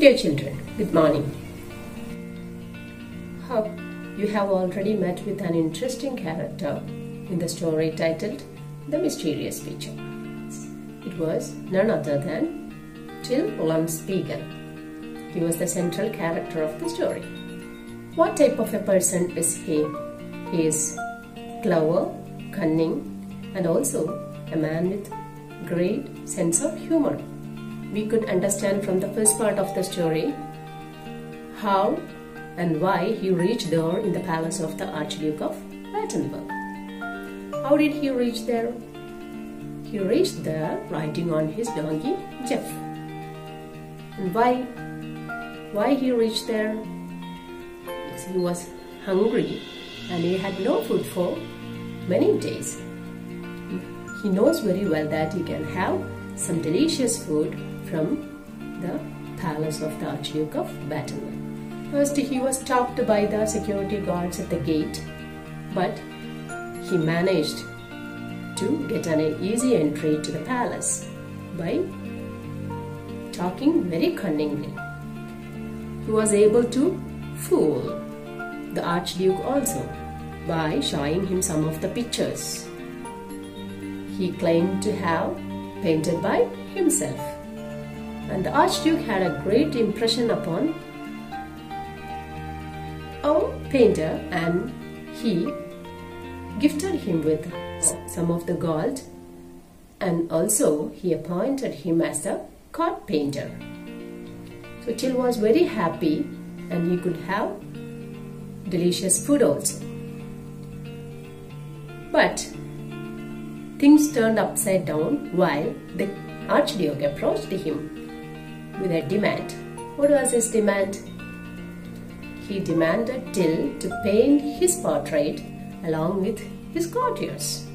Dear children, good morning. Hope you have already met with an interesting character in the story titled The Mysterious Picture. It was none other than Till Spiegel. He was the central character of the story. What type of a person is he? He is clever, cunning, and also a man with great sense of humor. We could understand from the first part of the story how and why he reached there in the palace of the Archduke of Battenburg. How did he reach there? He reached there riding on his donkey Jeff. And why he reached there? Yes, he was hungry and he had no food for many days. He knows very well that he can have some delicious food from the palace of the Archduke of Battenburg. First, he was stopped by the security guards at the gate, but he managed to get an easy entry to the palace by talking very cunningly. He was able to fool the Archduke also by showing him some of the pictures he claimed to have painted by himself. And the Archduke had a great impression upon our painter, and he gifted him with some of the gold, and also he appointed him as the court painter. So Till was very happy and he could have delicious food also. But things turned upside down while the Archduke approached him with a demand. What was his demand? He demanded Till to paint his portrait along with his courtiers.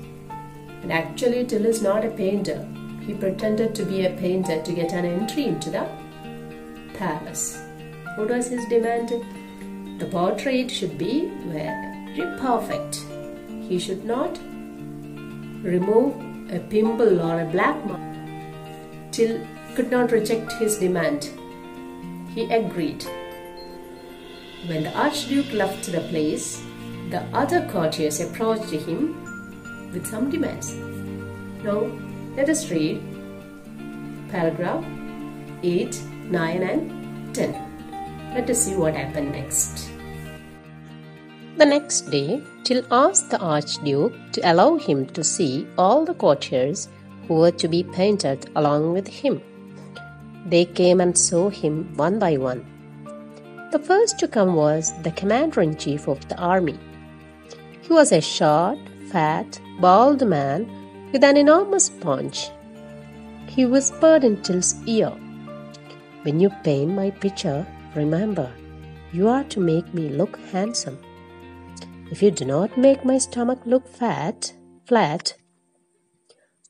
And actually Till is not a painter. He pretended to be a painter to get an entry into the palace. What was his demand? The portrait should be very perfect. He should not remove a pimple or a black mark. Till could not reject his demand. He agreed. When the Archduke left the place, the other courtiers approached him with some demands. Now, let us read paragraph 8, 9 and 10. Let us see what happened next. The next day, Till asked the Archduke to allow him to see all the courtiers who were to be painted along with him. They came and saw him one by one. The first to come was the commander-in-chief of the army. He was a short, fat, bald man with an enormous paunch. He whispered in Till's ear, "When you paint my picture, remember, you are to make me look handsome. If you do not make my stomach look flat,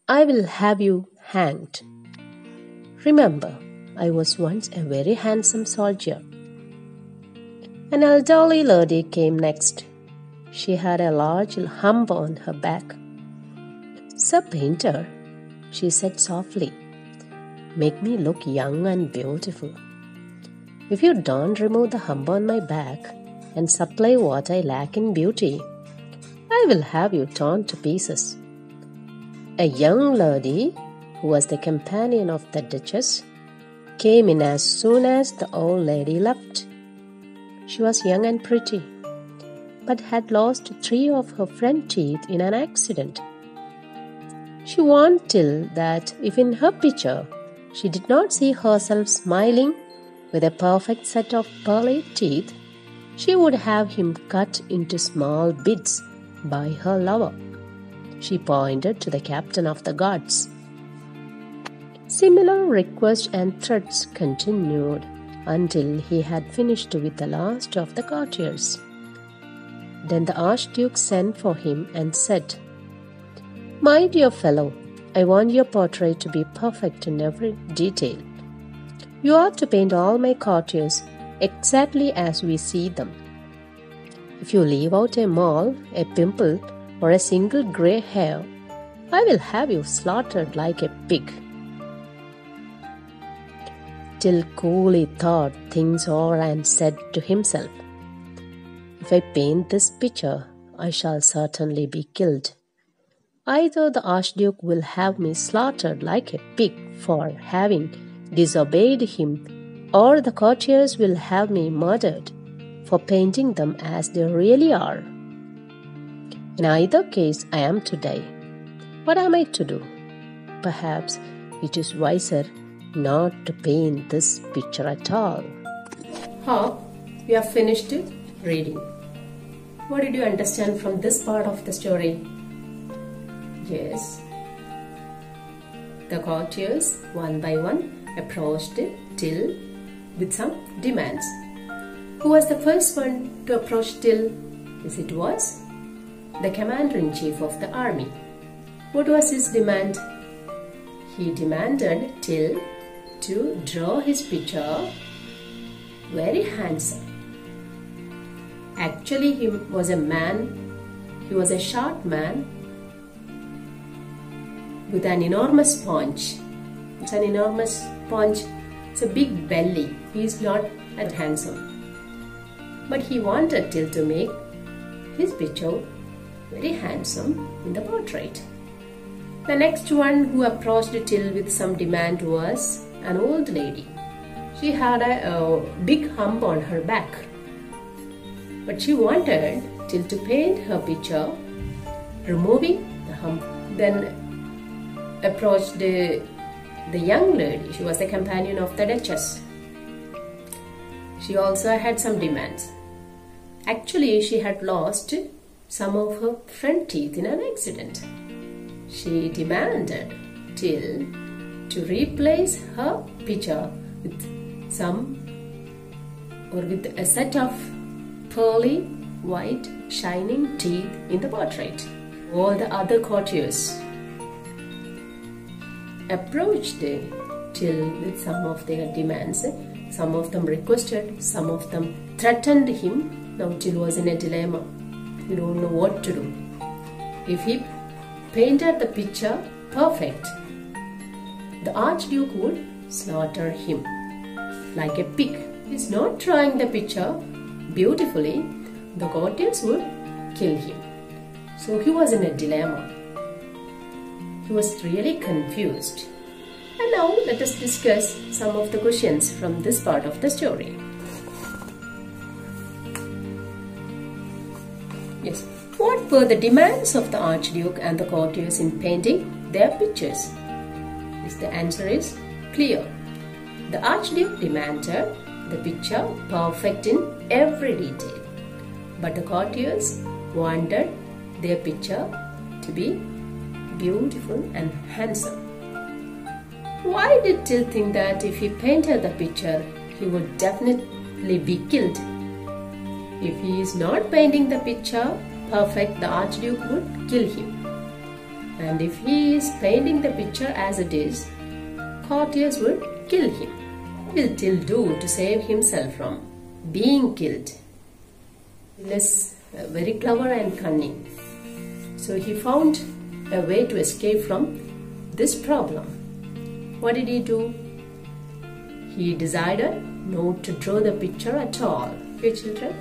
I will have you hanged. Remember, I was once a very handsome soldier." An elderly lady came next. She had a large hump on her back. "Sir Painter," she said softly, "make me look young and beautiful. If you don't remove the hump on my back and supply what I lack in beauty, I will have you torn to pieces." A young lady, who was the companion of the Duchess, came in as soon as the old lady left. She was young and pretty, but had lost 3 of her front teeth in an accident. She warned Till that if in her picture she did not see herself smiling with a perfect set of pearly teeth, she would have him cut into small bits by her lover. She pointed to the captain of the guards. Similar requests and threats continued until he had finished with the last of the courtiers. Then the Archduke sent for him and said, "My dear fellow, I want your portrait to be perfect in every detail. You are to paint all my courtiers exactly as we see them. If you leave out a mole, a pimple, or a single grey hair, I will have you slaughtered like a pig." Till coolly thought things o'er and said to himself, "If I paint this picture, I shall certainly be killed. Either the Archduke will have me slaughtered like a pig for having disobeyed him, or the courtiers will have me murdered for painting them as they really are. In either case, I am to die. What am I to do? Perhaps it is wiser not to paint this picture at all." We have finished reading. What did you understand from this part of the story? Yes, the courtiers one by one approached Till with some demands. Who was the first one to approach Till? Yes, it was the commander-in-chief of the army. What was his demand? He demanded Till to draw his picture very handsome. Actually, he was a short man with an enormous paunch. It's an enormous paunch. It's a big belly. He is not that handsome. But he wanted Till to make his picture very handsome in the portrait. The next one who approached Till with some demand was an old lady. She had a big hump on her back. But she wanted Till to paint her picture, removing the hump. Then approached the young lady. She was a companion of the Duchess. She also had some demands. Actually, she had lost some of her front teeth in an accident. She demanded Till to replace her picture with a set of pearly, white, shining teeth in the portrait. All the other courtiers approached Till with some of their demands. Some of them requested, some of them threatened him. Now Till was in a dilemma. He don't know what to do. If he painted the picture perfect, the Archduke would slaughter him like a pig. He's not drawing the picture beautifully, the courtiers would kill him. So he was in a dilemma. He was really confused. And now let us discuss some of the questions from this part of the story. Yes. What were the demands of the Archduke and the courtiers in painting their pictures? Yes, the answer is clear. The Archduke demanded the picture perfect in every detail, but the courtiers wanted their picture to be beautiful and handsome. Why did Till think that if he painted the picture, he would definitely be killed? If he is not painting the picture perfect, the Archduke would kill him. And if he is painting the picture as it is, courtiers would kill him. What will Till do to save himself from being killed? He is very clever and cunning. So he found a way to escape from this problem. What did he do? He decided not to draw the picture at all. Okay, children?